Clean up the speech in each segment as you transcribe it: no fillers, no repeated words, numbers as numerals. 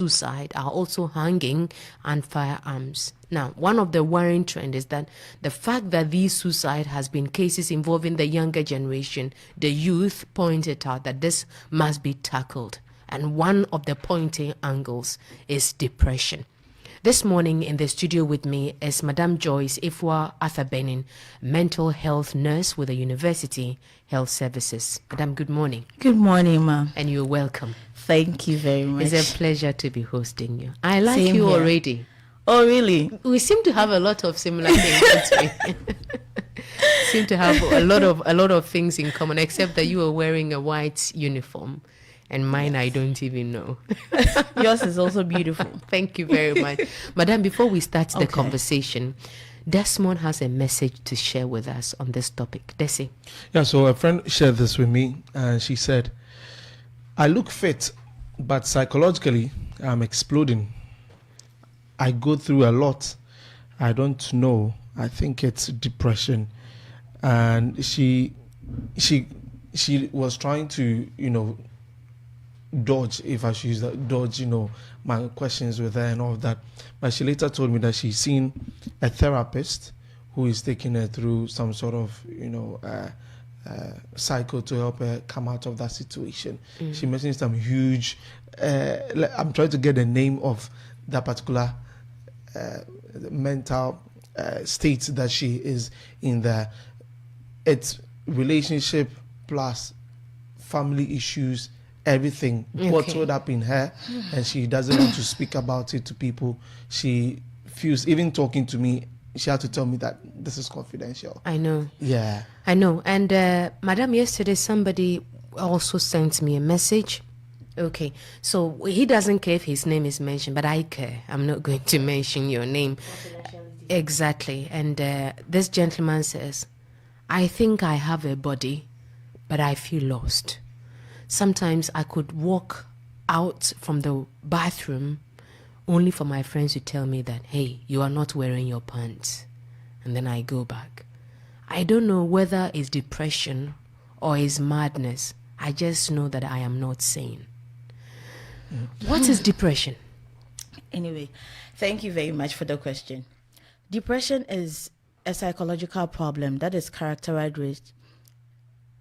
suicide are also hanging on firearms. Now, one of the worrying trends is that the fact that these suicide has been cases involving the younger generation, the youth pointed out that this must be tackled. And one of the pointing angles is depression. This morning in the studio with me is Madame Joyce Ifwa Arthur-Benin, mental health nurse with the University Health Services. Madame, good morning. Good morning, ma'am. And you're welcome. Thank you very much. It's a pleasure to be hosting you. I like Same you here. already. Oh, really? We seem to have a lot of similar things. don't we? Seem to have a lot of things in common, except that you are wearing a white uniform. And mine, I don't even know. Yours is also beautiful. Thank you very much. Madam, before we start the conversation, Desmond has a message to share with us on this topic. Desi. Yeah, so a friend shared this with me, and she said, I look fit, but psychologically, I'm exploding. I go through a lot. I don't know. I think it's depression. And she was trying to, dodge, if I should use that, dodge, my questions with her and all of that. But she later told me that she's seen a therapist who is taking her through some sort of, cycle to help her come out of that situation. She mentioned some huge, I'm trying to get the name of that particular mental state that she is in there. It's relationship plus family issues, everything bottled up in her, and she doesn't want to speak about it to people. She feels, even talking to me, she had to tell me that this is confidential. I know. Yeah. I know. And Madam, yesterday somebody also sent me a message. Okay, so he doesn't care if his name is mentioned, but I care. I'm not going to mention your name. Exactly. And this gentleman says, I think I have a body, but I feel lost. Sometimes I could walk out from the bathroom only for my friends to tell me that, hey, you are not wearing your pants. And then I go back. I don't know whether it's depression or it's madness. I just know that I am not sane. What is depression? Anyway, thank you very much for the question. Depression is a psychological problem that is characterized with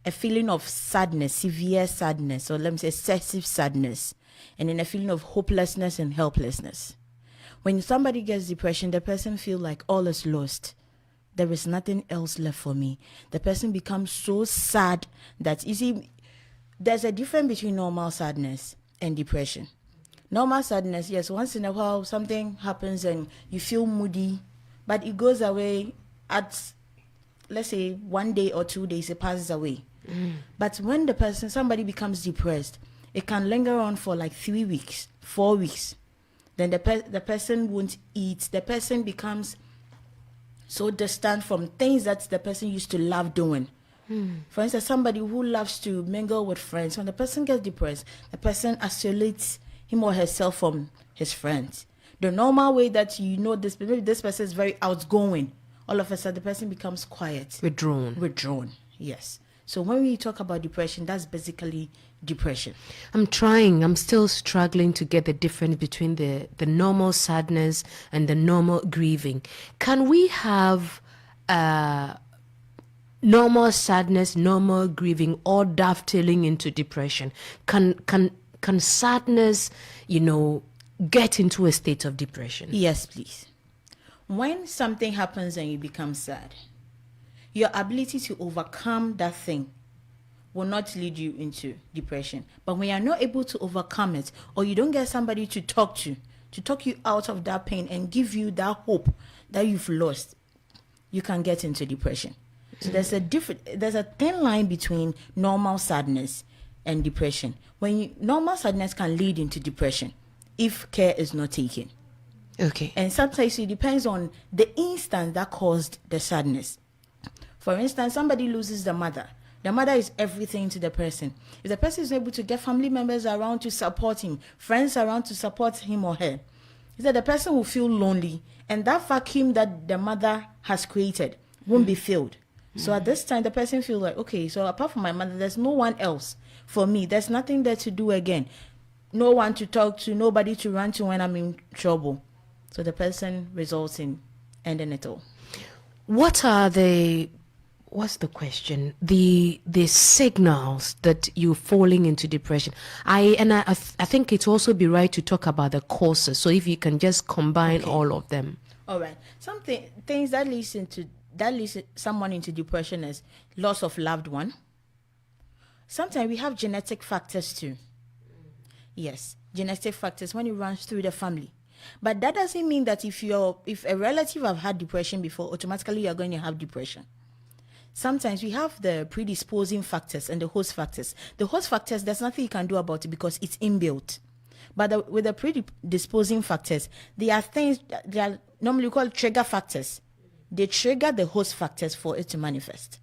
a feeling of sadness, severe sadness, or let me say excessive sadness, and in a feeling of hopelessness and helplessness. When somebody gets depression, the person feels like all is lost. There is nothing else left for me. The person becomes so sad that, you see, there's a difference between normal sadness and depression. Normal sadness, yes, once in a while something happens and you feel moody, but it goes away at, let's say, 1 day or 2 days, it passes away. But when somebody becomes depressed, it can linger on for like 3 weeks, 4 weeks. Then the person won't eat. The person becomes so distant from things that the person used to love doing. For instance, somebody who loves to mingle with friends, when the person gets depressed, the person isolates him or herself from his friends. The normal way that maybe this person is very outgoing, all of a sudden the person becomes quiet. Withdrawn, yes. So when we talk about depression, that's basically depression. I'm still struggling to get the difference between the normal sadness and the normal grieving. Can we have normal sadness, normal grieving, all dovetailing into depression? Can sadness, get into a state of depression? Yes, please. When something happens and you become sad, your ability to overcome that thing will not lead you into depression. But when you're not able to overcome it, or you don't get somebody to talk you out of that pain and give you that hope that you've lost, you can get into depression. So there's a thin line between normal sadness and depression. Normal sadness can lead into depression if care is not taken. Okay. And sometimes it depends on the instance that caused the sadness. For instance, somebody loses the mother. The mother is everything to the person. If the person is able to get family members around to support him, friends around to support him or her, the person will feel lonely, and that vacuum that the mother has created won't be filled. So at this time, the person feels like, okay, so apart from my mother, there's no one else for me. There's nothing there to do again. no one to talk to, nobody to run to when I'm in trouble. So the person results in ending it all. What's the question? The signals that you're falling into depression. I think it's also be right to talk about the causes. So if you can just combine all of them. All right. Things that leads someone into depression is loss of loved one. Sometimes we have genetic factors too. Yes, genetic factors when it runs through the family. But that doesn't mean that if a relative have had depression before, automatically you're going to have depression. Sometimes we have the predisposing factors and the host factors. The host factors, there's nothing you can do about it because it's inbuilt. But with the predisposing factors, there are things that are normally called trigger factors. They trigger the host factors for it to manifest.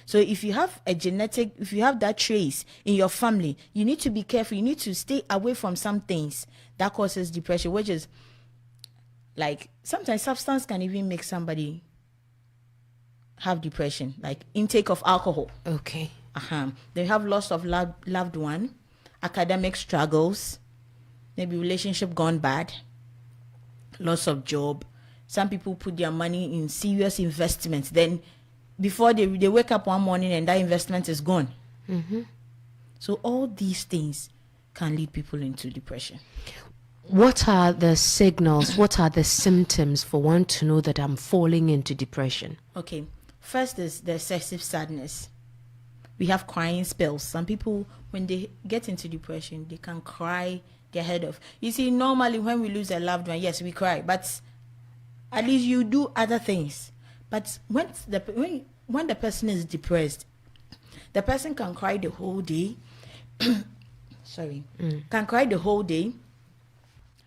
So if you have that trace in your family, you need to be careful. You need to stay away from some things that causes depression, which is like sometimes substance can even make somebody have depression, like intake of alcohol. Okay. They have loss of loved one, academic struggles, maybe relationship gone bad, loss of job. Some people put their money in serious investments. Then before they wake up one morning and that investment is gone. Mm-hmm. So all these things can lead people into depression. What are the signals? What are the symptoms for one to know that I'm falling into depression? Okay. First is the excessive sadness. We have crying spells. Some people, when they get into depression, they can cry their head off. You see, normally when we lose a loved one, yes, we cry, but at least you do other things. But when the person is depressed, the person can cry the whole day. Can cry the whole day.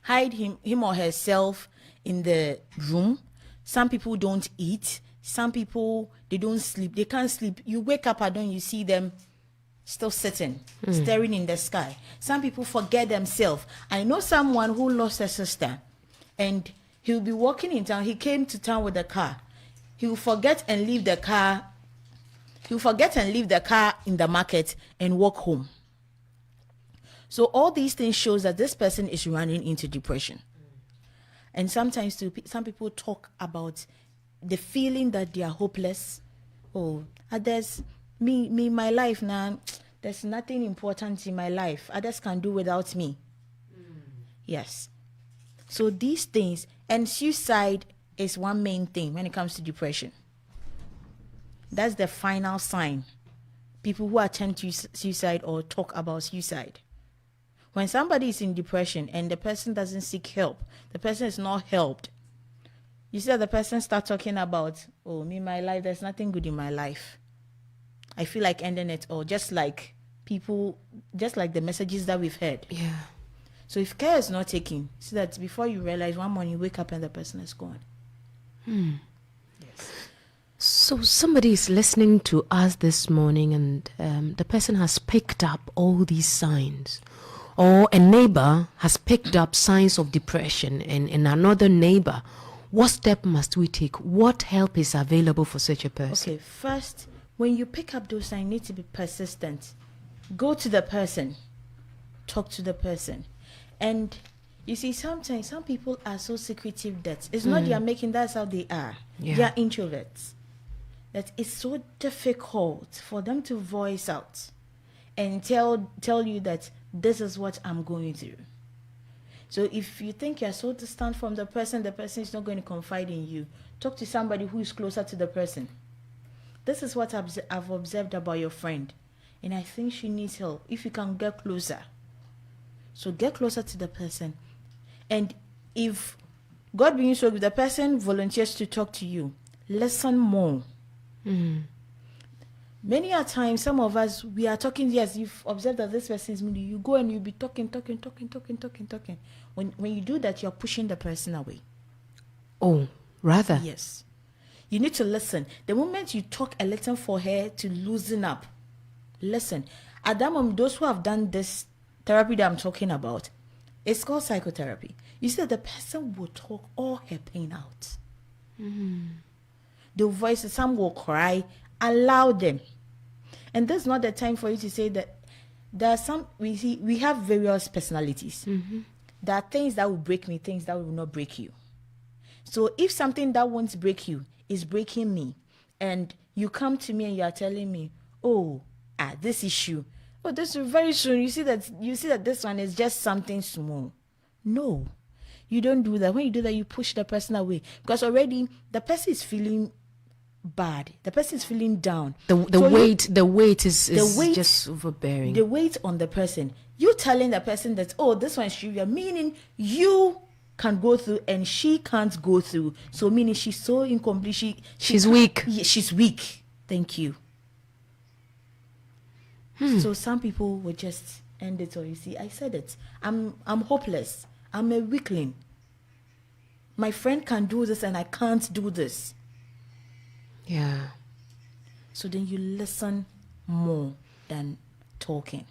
Hide him or herself in the room. Some people don't eat. Some people, they don't sleep. They can't sleep. You wake up at dawn, you see them still sitting, staring in the sky. Some people forget themselves. I know someone who lost a sister, and he'll be walking in town. He came to town with a car. He'll forget and leave the car. He'll forget and leave the car in the market and walk home. So all these things shows that this person is running into depression. And sometimes too, some people talk about the feeling that they are hopeless. Oh, others, my life now, there's nothing important in my life. Others can do without me. Yes. So these things, and suicide is one main thing when it comes to depression. That's the final sign. People who attempt suicide or talk about suicide. When somebody is in depression and the person doesn't seek help, the person is not helped. You see that the person start talking about, my life, there's nothing good in my life. I feel like ending it all, just like the messages that we've heard. Yeah. So if care is not taken, see that before you realize one morning you wake up and the person is gone. Yes. So somebody is listening to us this morning and the person has picked up all these signs. Or a neighbor has picked up signs of depression in another neighbor. What step must we take? What help is available for such a person? Okay, first, when you pick up those signs, you need to be persistent. Go to the person. Talk to the person. And you see, sometimes some people are so secretive that it's not they are making, that's how they are. Yeah. They are introverts. That it's so difficult for them to voice out and tell you that this is what I'm going through. So if you think you're so distant from the person is not going to confide in you. Talk to somebody who is closer to the person. This is what I've observed about your friend. And I think she needs help. If you can get closer. So get closer to the person. And if God being so, if the person volunteers to talk to you, listen more. Many a time, some of us, we are talking, yes, you've observed that this person is moody. You go and you'll be talking. When you do that, you're pushing the person away. Oh, rather? Yes. You need to listen. The moment you talk a little for her to loosen up, listen. At that moment, those who have done this therapy that I'm talking about, it's called psychotherapy. You see that the person will talk all her pain out. The voices, some will cry. Allow them. And that's not the time for you to say that there are some, we have various personalities. There are things that will break me, things that will not break you. So if something that won't break you is breaking me, and you come to me and you are telling me, this issue, this is very soon, you see that this one is just something small. No, you don't do that. When you do that, you push the person away, because already the person is feeling bad. The person is feeling down. The weight is just overbearing. The weight on the person. You telling the person that, this one is trivial, meaning you can go through and she can't go through. So meaning she's so incomplete. She's weak. Yeah, she's weak. Thank you. So some people will just end it, or you see, I said it. I'm hopeless. I'm a weakling. My friend can do this and I can't do this. Yeah. So then you listen more than talking.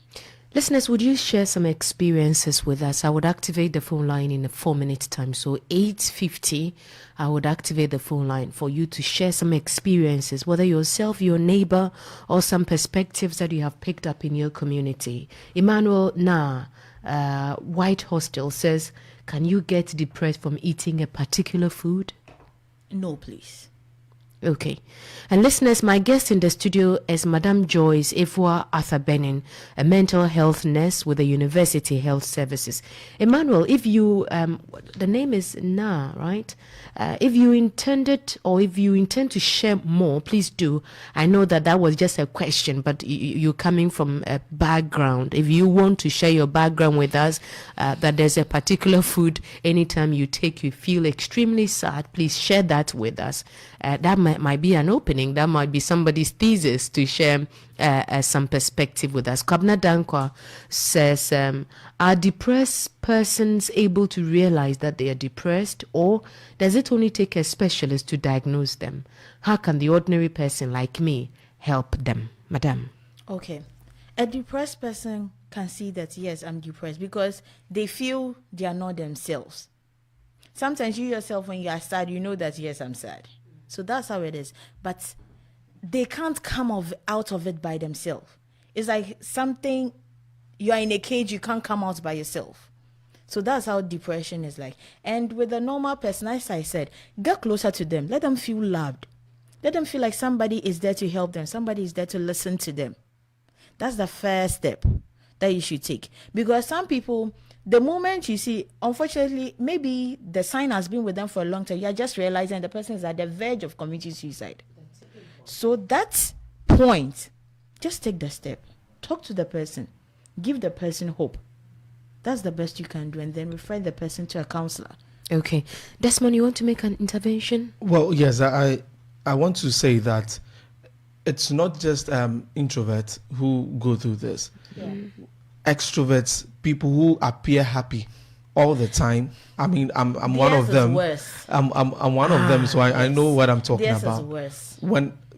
Listeners, would you share some experiences with us? I would activate the phone line in a 4-minute time. So 8:50, I would activate the phone line for you to share some experiences, whether yourself, your neighbor, or some perspectives that you have picked up in your community. Emmanuel White Hostel says, can you get depressed from eating a particular food? No, please. Okay. And listeners, my guest in the studio is Madame Joyce Efua Arthur Benin, a mental health nurse with the University Health Services. Emmanuel, if you, the name is Na, right? If you intended, or if you intend to share more, please do. I know that was just a question, but you're coming from a background. If you want to share your background with us, that there's a particular food, anytime you feel extremely sad, please share that with us. That might be an opening. That might be somebody's thesis to share some perspective with us. Kwabna Dankwa says, are depressed persons able to realize that they are depressed, or does it only take a specialist to diagnose them? How can the ordinary person like me help them? Madam. Okay. A depressed person can see that, yes, I'm depressed, because they feel they are not themselves. Sometimes you yourself, when you are sad, you know that, yes, I'm sad. So that's how it is. But they can't come out of it by themselves. It's like something, you are in a cage, you can't come out by yourself. So that's how depression is like. And with a normal person, as I said, get closer to them. Let them feel loved. Let them feel like somebody is there to help them. Somebody is there to listen to them. That's the first step that you should take. Because some people, the moment you see, unfortunately, maybe the sign has been with them for a long time, you're just realizing the person is at the verge of committing suicide. So that point, just take the step. Talk to the person. Give the person hope. That's the best you can do, and then refer the person to a counselor. Okay. Desmond, you want to make an intervention? Well, yes, I want to say that it's not just introverts who go through this. Yeah. Extroverts, people who appear happy all the time. I mean, I'm one of them. I'm one of them, so I know what I'm talking about. Is worse.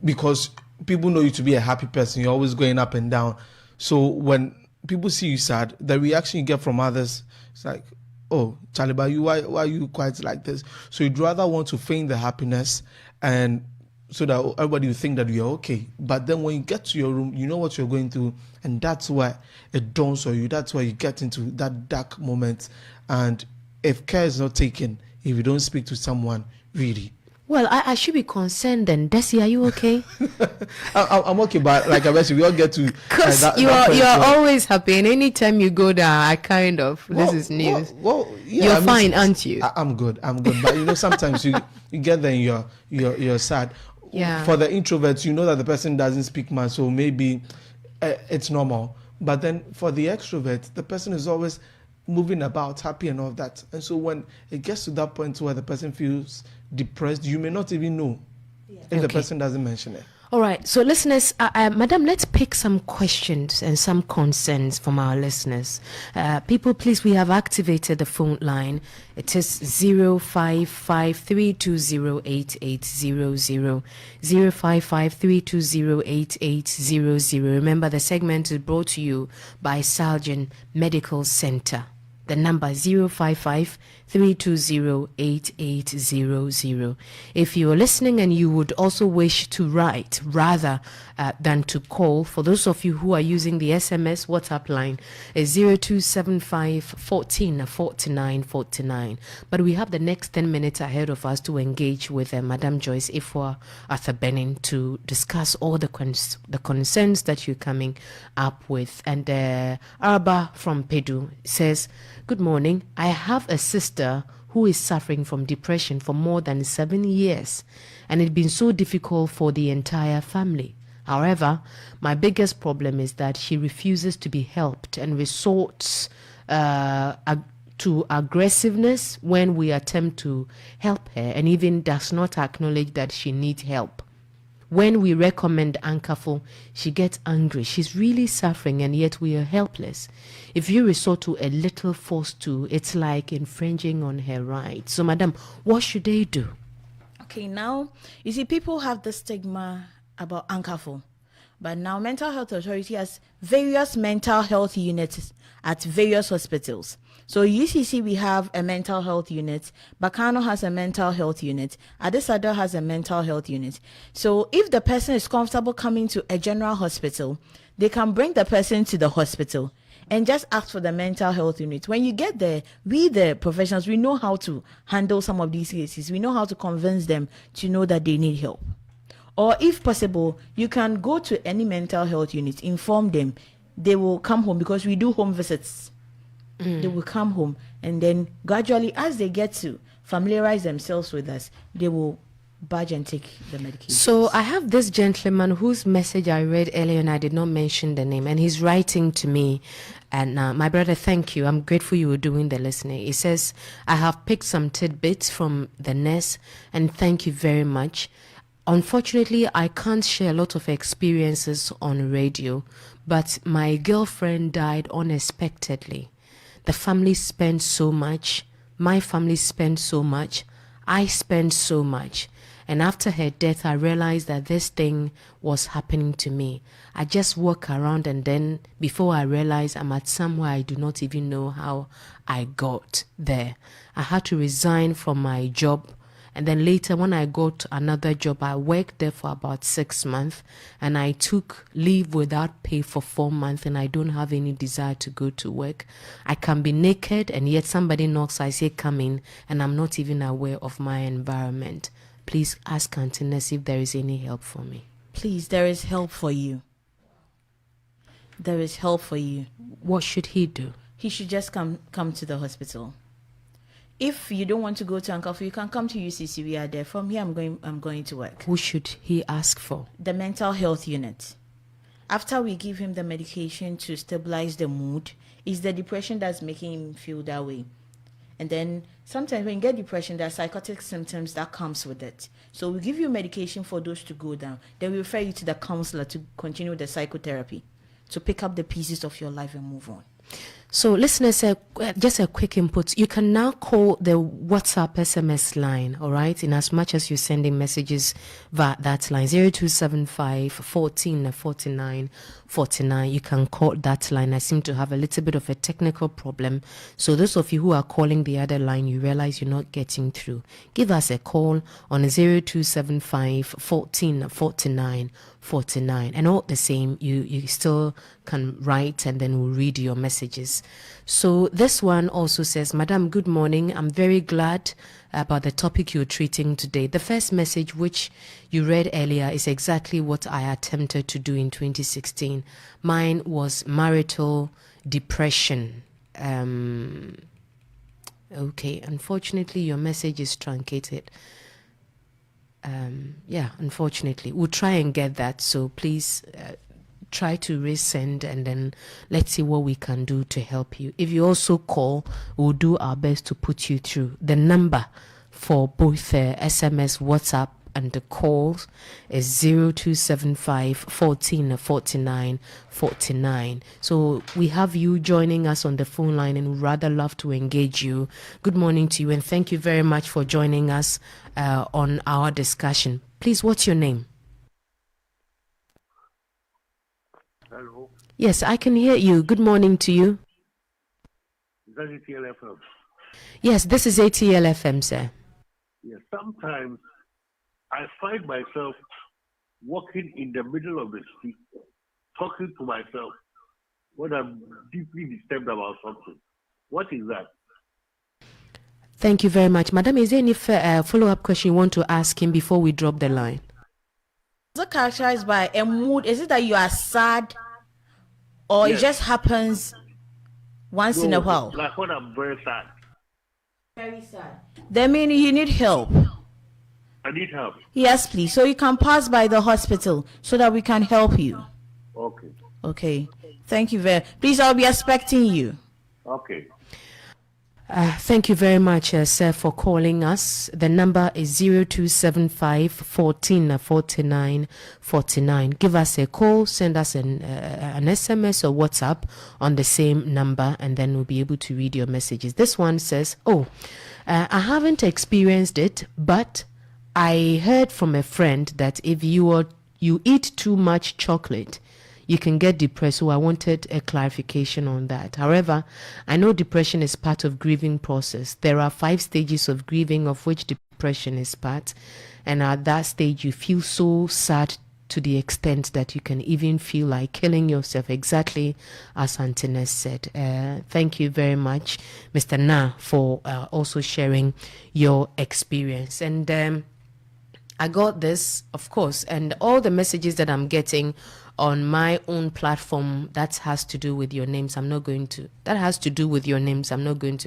Because people know you to be a happy person, you're always going up and down. So when people see you sad, the reaction you get from others, it's like, oh, Chaliba, why are you quite like this? So you'd rather want to feign the happiness, and so that everybody will think that you're okay. But then when you get to your room, you know what you're going through, and that's why it dawns on you. That's why you get into that dark moment. And if care is not taken, if you don't speak to someone, really. Well, I should be concerned then. Desi, are you okay? I'm okay, but like I mentioned, we all get to... Because you are always happy, and anytime you go down, I kind of... this is news. Yeah, you're fine, aren't you? I'm good. But sometimes you get there and you're sad. Yeah. For the introverts, you know that the person doesn't speak much, so maybe it's normal. But then for the extrovert, the person is always moving about, happy and all that. And so when it gets to that point where the person feels depressed, you may not even know if the person doesn't mention it. All right. So listeners, Madam, let's pick some questions and some concerns from our listeners. People, please, we have activated the phone line. It is 0553208800. 0553208800. Remember, the segment is brought to you by Salgin Medical Center. The number 055 320 8800. If you are listening and you would also wish to write rather than to call, for those of you who are using the SMS WhatsApp line, is 0275 14 49 49. But we have the next 10 minutes ahead of us to engage with Madam Joyce Ifwa Arthur Benin to discuss all the concerns that you're coming up with. And Arba from Pedu says, good morning. I have a sister who is suffering from depression for more than 7 years, and it's been so difficult for the entire family. However, my biggest problem is that she refuses to be helped and resorts to aggressiveness when we attempt to help her, and even does not acknowledge that she needs help. When we recommend Ankafo, she gets angry. She's really suffering, and yet we are helpless. If you resort to a little force too, it's like infringing on her rights. So, madam, what should they do? Okay, now, you see, people have the stigma about Ankafo. But now Mental Health Authority has various mental health units at various hospitals. So UCC, we have a mental health unit. Bakano has a mental health unit. Adesado has a mental health unit. So if the person is comfortable coming to a general hospital, they can bring the person to the hospital and just ask for the mental health unit. When you get there, we the professionals, we know how to handle some of these cases. We know how to convince them to know that they need help. Or if possible, you can go to any mental health unit, inform them. They will come home because we do home visits. They will come home, and then gradually, as they get to familiarize themselves with us, they will budge and take the medication. So I have this gentleman whose message I read earlier, and I did not mention the name, and he's writing to me. And my brother, thank you. I'm grateful you were doing the listening. He says, I have picked some tidbits from the nurse, and thank you very much. Unfortunately, I can't share a lot of experiences on radio, but my girlfriend died unexpectedly. The family spent so much. My family spent so much. I spent so much. And after her death, I realized that this thing was happening to me. I just walk around, and then before I realize I'm at somewhere I do not even know how I got there. I had to resign from my job. And then later, when I got another job, I worked there for about 6 months, and I took leave without pay for 4 months, and I don't have any desire to go to work. I can be naked, and yet somebody knocks, I say, come in, and I'm not even aware of my environment. Please ask Auntie Ness if there is any help for me. Please, there is help for you. There is help for you. What should he do? He should just come to the hospital. If you don't want to go to Ankafo, you can come to UCC. We are there. From here, I'm going to work. Who should he ask for? The mental health unit. After we give him the medication to stabilize the mood, it's the depression that's making him feel that way. And then sometimes when you get depression, there are psychotic symptoms that comes with it. So we give you medication for those to go down. Then we refer you to the counselor to continue the psychotherapy, to pick up the pieces of your life and move on. So listeners, just a quick input. You can now call the WhatsApp SMS line, all right, in as much as you're sending messages via that line, 0275 14 49 49. You can call that line. I seem to have a little bit of a technical problem. So those of you who are calling the other line, you realize you're not getting through. Give us a call on 0275 14 49 49. And all the same, you still can write, and then we'll read your messages. So this one also says, Madam, good morning. I'm very glad about the topic you're treating today. The first message which you read earlier is exactly what I attempted to do in 2016. Mine was marital depression. Okay, unfortunately, your message is truncated. Unfortunately, we'll try and get that. So please try to resend, and then let's see what we can do to help you. If you also call, we'll do our best to put you through. The number for both SMS, WhatsApp, and the calls is 0275 14 49 49. So we have you joining us on the phone line, and we'd rather love to engage you. Good morning to you, and thank you very much for joining us on our discussion. Please, what's your name? Hello. Yes, I can hear you. Good morning to you. Is that ATL FM? Yes, this is ATL FM, sir. Yes. Sometimes I find myself walking in the middle of the street, talking to myself when I'm deeply disturbed about something. What is that? Thank you very much. Madam, is there any follow-up question you want to ask him before we drop the line? Is it characterized by a mood? Is it that you are sad, or Yes. it just happens once in a while? Like when I'm very sad. Very sad. Then meaning you need help. I need help. Yes, please. So you can pass by the hospital so that we can help you. Okay. Okay. Thank you very. Please, I'll be expecting you. Okay. Thank you very much, sir, for calling us. The number is 0275 14 49 49. Give us a call, send us an SMS or WhatsApp on the same number, and then we'll be able to read your messages. This one says, I haven't experienced it, but I heard from a friend that if you eat too much chocolate, you can get depressed. So I wanted a clarification on that. However, I know depression is part of grieving process. There are 5 stages of grieving, of which depression is part. And at that stage, you feel so sad to the extent that you can even feel like killing yourself, exactly as Antinez said. Thank you very much, Mr. Na, for also sharing your experience. And I got this, of course, and all the messages that I'm getting on my own platform that has to do with your names, I'm not going to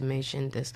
mention this.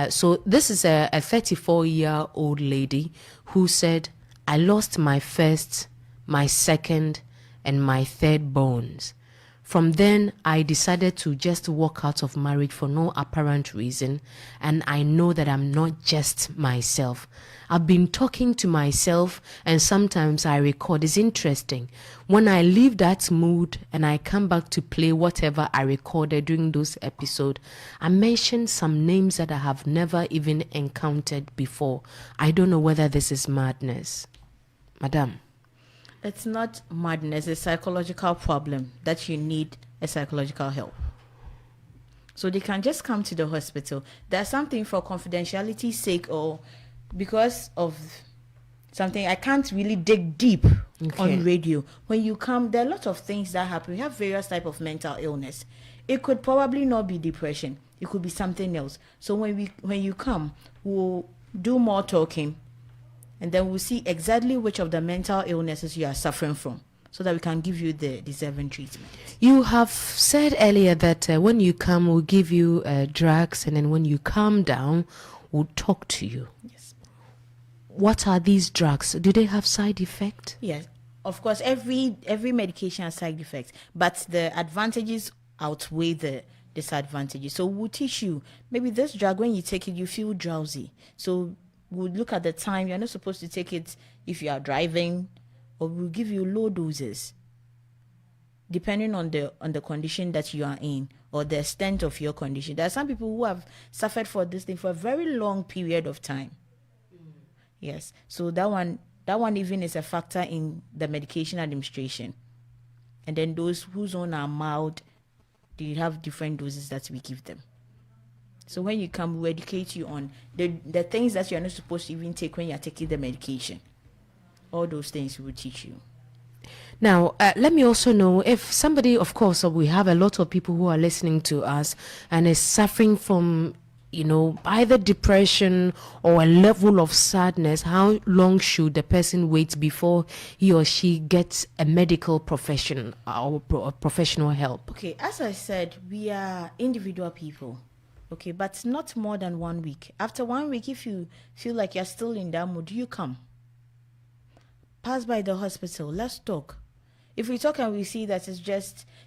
So this is a 34-year-old lady who said, I lost my first, my second, and my third bones. From then, I decided to just walk out of marriage for no apparent reason, and I know that I'm not just myself. I've been talking to myself, and sometimes I record. It's interesting. When I leave that mood and I come back to play whatever I recorded during those episodes, I mention some names that I have never even encountered before. I don't know whether this is madness. Madam. It's not madness, it's a psychological problem that you need a psychological help. So they can just come to the hospital. There's something for confidentiality's sake or because of something I can't really dig deep on radio. When you come, there are a lot of things that happen. We have various types of mental illness. It could probably not be depression. It could be something else. So when you come, we'll do more talking. And then we'll see exactly which of the mental illnesses you are suffering from so that we can give you the deserving treatment. You have said earlier that when you come, we'll give you drugs, and then when you calm down, we'll talk to you. Yes. What are these drugs? Do they have side effects? Yes. Of course, every medication has side effects, but the advantages outweigh the disadvantages. So we'll teach you, maybe this drug, when you take it, you feel drowsy. So we'll look at the time. You're not supposed to take it if you are driving, or we'll give you low doses depending on the condition that you are in or the extent of your condition. There are some people who have suffered for this thing for a very long period of time. Yes. So that one even is a factor in the medication administration. And then those whose own are mild, they have different doses that we give them. So when you come, we educate you on the things that you're not supposed to even take when you're taking the medication. All those things we will teach you. Now, let me also know if somebody, of course, we have a lot of people who are listening to us and is suffering from, either depression or a level of sadness. How long should the person wait before he or she gets a medical profession or professional help? Okay, as I said, we are individual people. Okay, but not more than 1 week. After 1 week, if you feel like you're still in that mood, you come. Pass by the hospital. Let's talk. If we talk and we see that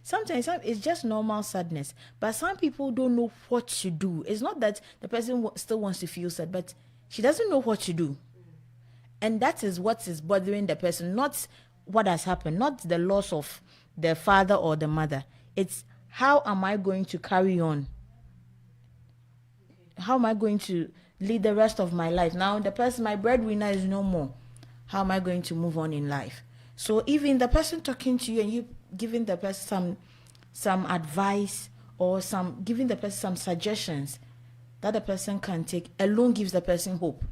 sometimes it's just normal sadness, but some people don't know what to do. It's not that the person still wants to feel sad, but she doesn't know what to do. And that is what is bothering the person, not what has happened, not the loss of the father or the mother. It's how am I going to carry on? How am I going to lead the rest of my life? Now the person, my breadwinner, is no more. How am I going to move on in life? So even the person talking to you and you giving the person some advice or giving the person some suggestions that the person can take alone gives the person hope.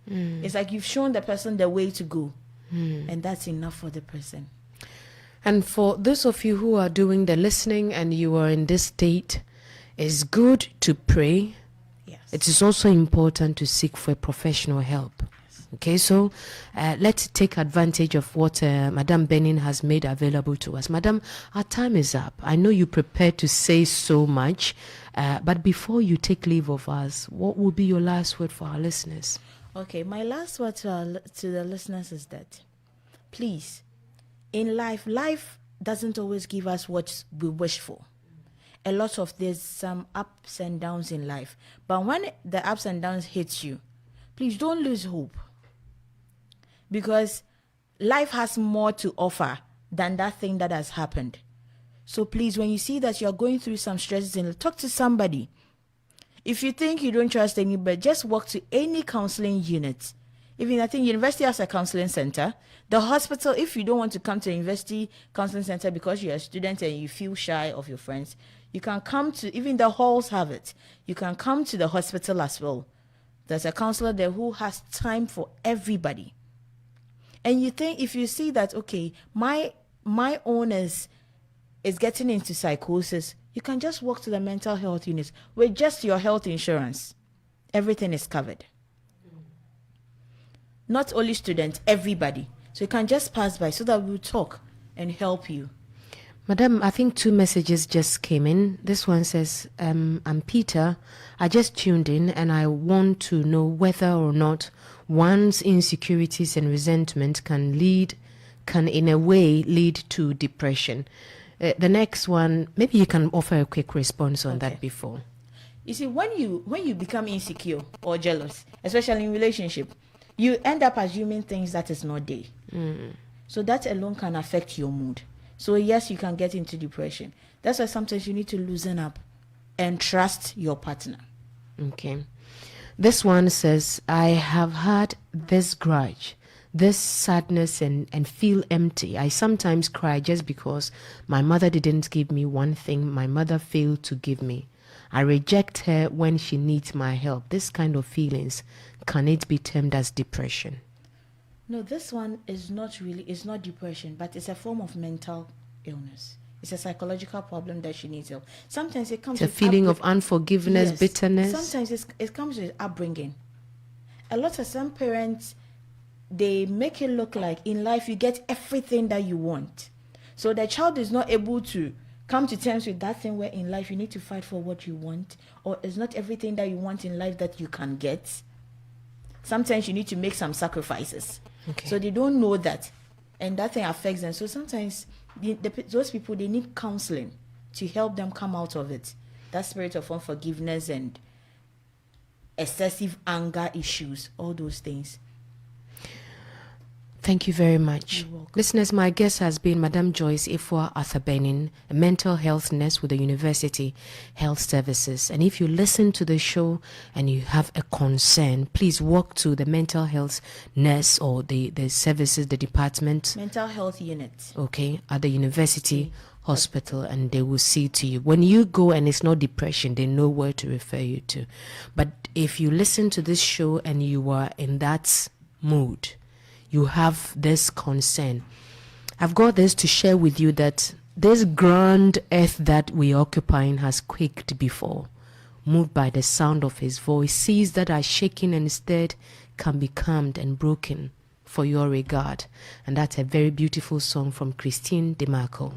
It's like you've shown the person the way to go, and that's enough for the person. And for those of you who are doing the listening and you are in this state, it's good to pray. Yes. It is also important to seek for professional help. Okay, so let's take advantage of what Madam Benin has made available to us. Madam, our time is up. I know you prepared to say so much, but before you take leave of us, what will be your last word for our listeners? Okay, my last word to the listeners is that, please, in life doesn't always give us what we wish for. There's some ups and downs in life. But when the ups and downs hit you, please don't lose hope. Because life has more to offer than that thing that has happened. So please, when you see that you're going through some stresses, talk to somebody. If you think you don't trust anybody, just walk to any counseling unit. Even I think university has a counseling center. The hospital, if you don't want to come to the university counseling center because you're a student and you feel shy of your friends, you can come to, even the halls have it. You can come to the hospital as well. There's a counselor there who has time for everybody. And you think, if you see that, okay, my own is getting into psychosis, you can just walk to the mental health unit with just your health insurance. Everything is covered. Not only students, everybody. So you can just pass by so that we'll talk and help you. Madam, I think 2 messages just came in. This one says, I'm Peter. I just tuned in and I want to know whether or not one's insecurities and resentment can in a way lead to depression. The next one, maybe you can offer a quick response on that before. You see, when you become insecure or jealous, especially in relationship, you end up assuming things that is not there. So that alone can affect your mood. So yes, you can get into depression. That's why sometimes you need to loosen up and trust your partner. Okay. This one says, I have had this grudge, this sadness and feel empty. I sometimes cry just because my mother didn't give me one thing my mother failed to give me. I reject her when she needs my help. This kind of feelings, can it be termed as depression? No, this one is not depression, but it's a form of mental illness. It's a psychological problem that she needs help. Sometimes it comes with a feeling of unforgiveness, yes, bitterness. Sometimes it comes with upbringing. Some parents, they make it look like in life you get everything that you want. So the child is not able to come to terms with that thing where in life you need to fight for what you want, or it's not everything that you want in life that you can get. Sometimes you need to make some sacrifices. Okay. So they don't know that, and that thing affects them. So sometimes those people, they need counseling to help them come out of it. That spirit of unforgiveness and excessive anger issues, all those things. Thank you very much. Listeners, my guest has been Madam Joyce Ifua Arthur Benin, a mental health nurse with the University Health Services. And if you listen to the show and you have a concern, please walk to the mental health nurse or the services, the department. Mental health unit. Okay, at the university hospital, and they will see to you. When you go and it's not depression, they know where to refer you to. But if you listen to this show and you are in that mood, you have this concern, I've got this to share with you, that this grand earth that we occupying has quaked before. Moved by the sound of his voice, seas that are shaking and stirred can be calmed and broken for your regard. And that's a very beautiful song from Christine DeMarco.